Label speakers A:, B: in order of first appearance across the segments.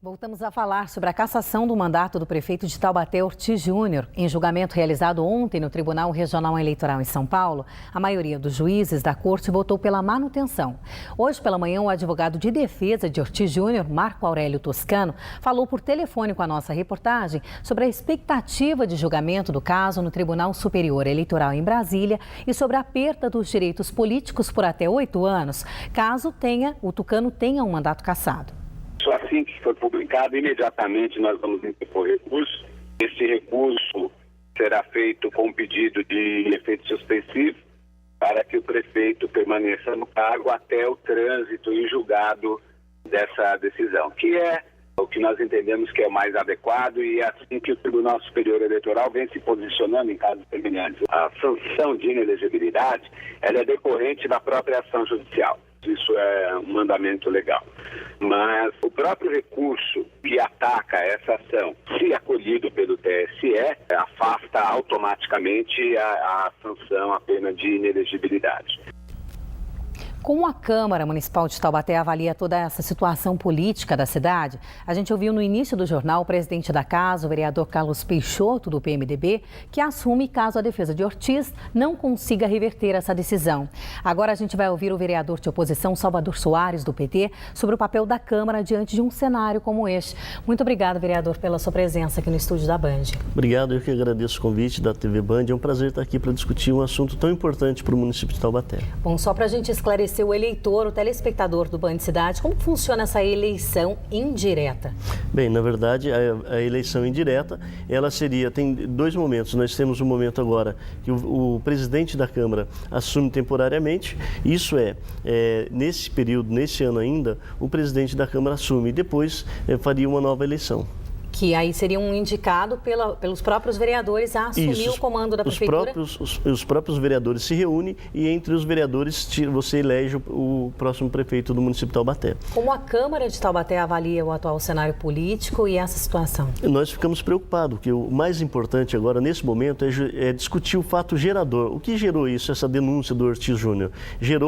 A: Voltamos a falar sobre a cassação do mandato do prefeito de Taubaté, Ortiz Júnior. Em julgamento realizado ontem no Tribunal Regional Eleitoral em São Paulo, a maioria dos juízes da corte votou pela manutenção. Hoje pela manhã, o advogado de defesa de Ortiz Júnior, Marco Aurélio Toscano, falou por telefone com a nossa reportagem sobre a expectativa de julgamento do caso no Tribunal Superior Eleitoral em Brasília e sobre a perda dos direitos políticos por até 8 anos, caso o Tucano tenha um mandato cassado.
B: Assim que foi publicado, imediatamente nós vamos interpor recurso. Esse recurso será feito com pedido de efeito suspensivo para que o prefeito permaneça no cargo até o trânsito em julgado dessa decisão, que é o que nós entendemos que é o mais adequado e é assim que o Tribunal Superior Eleitoral vem se posicionando em casos semelhantes. A sanção de inelegibilidade ela é decorrente da própria ação judicial. Isso é um mandamento legal. Mas o próprio recurso que ataca essa ação, se acolhido pelo TSE, afasta automaticamente a sanção, a pena de inelegibilidade.
A: Como a Câmara Municipal de Taubaté avalia toda essa situação política da cidade, a gente ouviu no início do jornal o presidente da casa, o vereador Carlos Peixoto, do PMDB, que assume caso a defesa de Ortiz não consiga reverter essa decisão. Agora a gente vai ouvir o vereador de oposição, Salvador Soares, do PT, sobre o papel da Câmara diante de um cenário como este. Muito obrigada, vereador, pela sua presença aqui no estúdio da Band.
C: Obrigado, eu que agradeço o convite da TV Band. É um prazer estar aqui para discutir um assunto tão importante para o município de Taubaté.
A: Bom, só para a gente esclarecer o eleitor, o telespectador do Band Cidade, como funciona essa eleição indireta?
C: Bem, na verdade, a eleição indireta, ela tem dois momentos. Nós temos um momento agora que o presidente da Câmara assume temporariamente, isso nesse período, nesse ano ainda, o presidente da Câmara assume e depois faria uma nova eleição.
A: Que aí seria um indicado pelos próprios vereadores a assumir
C: Isso,
A: o comando da prefeitura?
C: Os próprios vereadores se reúnem e entre os vereadores você elege o próximo prefeito do município de Taubaté.
A: Como a Câmara de Taubaté avalia o atual cenário político e essa situação?
C: Nós ficamos preocupados, porque o mais importante agora, nesse momento, é discutir o fato gerador. O que gerou isso, essa denúncia do Ortiz Júnior?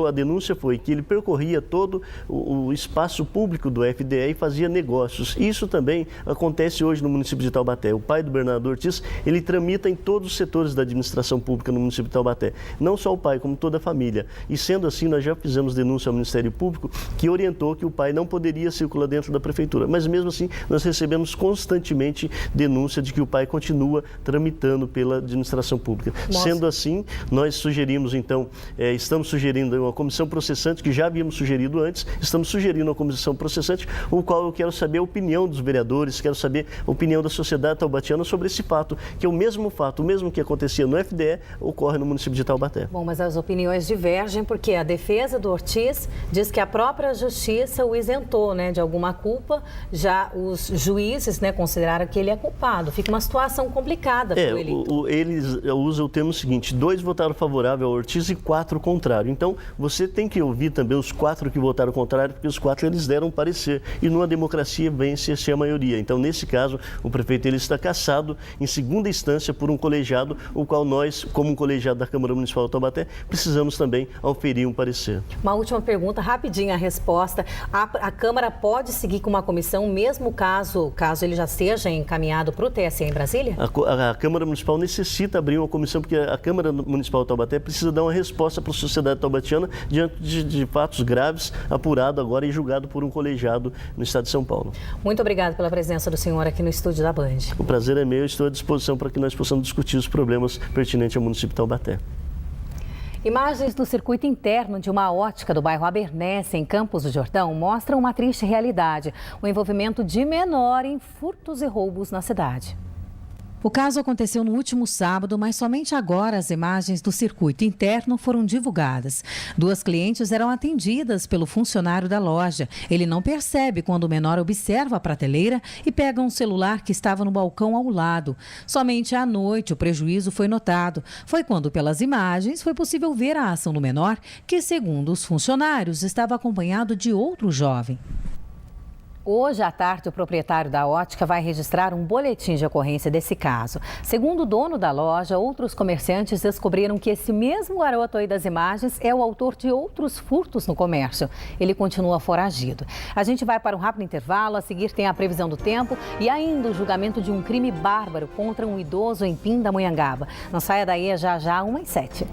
C: A denúncia foi que ele percorria todo o espaço público do FDE e fazia negócios. Isso também acontece hoje no município de Taubaté. O pai do Bernardo Ortiz, ele tramita em todos os setores da administração pública no município de Taubaté. Não só o pai, como toda a família. E sendo assim, nós já fizemos denúncia ao Ministério Público que orientou que o pai não poderia circular dentro da prefeitura. Mas mesmo assim, nós recebemos constantemente denúncia de que o pai continua tramitando pela administração pública.
A: Nossa.
C: Sendo assim, nós sugerimos então, estamos sugerindo uma comissão processante, que já havíamos sugerido antes, estamos sugerindo uma comissão processante, o qual eu quero saber a opinião dos vereadores, quero saber a opinião da sociedade taubatiana sobre esse fato, que é o mesmo fato, o mesmo que acontecia no FDE, ocorre no município de Taubaté.
A: Bom, mas as opiniões divergem porque a defesa do Ortiz diz que a própria justiça o isentou, de alguma culpa, já os juízes, consideraram que ele é culpado. Fica uma situação complicada para o eleitor.
C: Eles usam o termo seguinte: 2 votaram favorável ao Ortiz e 4 contrário. Então, você tem que ouvir também os 4 que votaram contrário, porque os 4 eles deram parecer. E numa democracia vence a maioria. Então, nesse caso, o prefeito ele está cassado em segunda instância por um colegiado, o qual nós, como um colegiado da Câmara Municipal de Taubaté, precisamos também auferir um parecer.
A: Uma última pergunta, rapidinho a resposta. A Câmara pode seguir com uma comissão, mesmo caso ele já seja encaminhado para o TSE em Brasília?
C: A Câmara Municipal necessita abrir uma comissão, porque a Câmara Municipal de Taubaté precisa dar uma resposta para a sociedade taubatiana diante de fatos graves, apurado agora e julgado por um colegiado no estado de São Paulo.
A: Muito obrigada pela presença do senhor aqui no estúdio da Band.
C: O prazer é meu, estou à disposição para que nós possamos discutir os problemas pertinentes ao município de Taubaté.
A: Imagens do circuito interno de uma ótica do bairro Abernéssia, em Campos do Jordão, mostram uma triste realidade: o envolvimento de menor em furtos e roubos na cidade. O caso aconteceu no último sábado, mas somente agora as imagens do circuito interno foram divulgadas. 2 clientes eram atendidas pelo funcionário da loja. Ele não percebe quando o menor observa a prateleira e pega um celular que estava no balcão ao lado. Somente à noite o prejuízo foi notado. Foi quando, pelas imagens, foi possível ver a ação do menor, que, segundo os funcionários, estava acompanhado de outro jovem. Hoje à tarde, o proprietário da ótica vai registrar um boletim de ocorrência desse caso. Segundo o dono da loja, outros comerciantes descobriram que esse mesmo garoto aí das imagens é o autor de outros furtos no comércio. Ele continua foragido. A gente vai para um rápido intervalo, a seguir tem a previsão do tempo e ainda o julgamento de um crime bárbaro contra um idoso em Pindamonhangaba. Não saia daí, já já 1h07.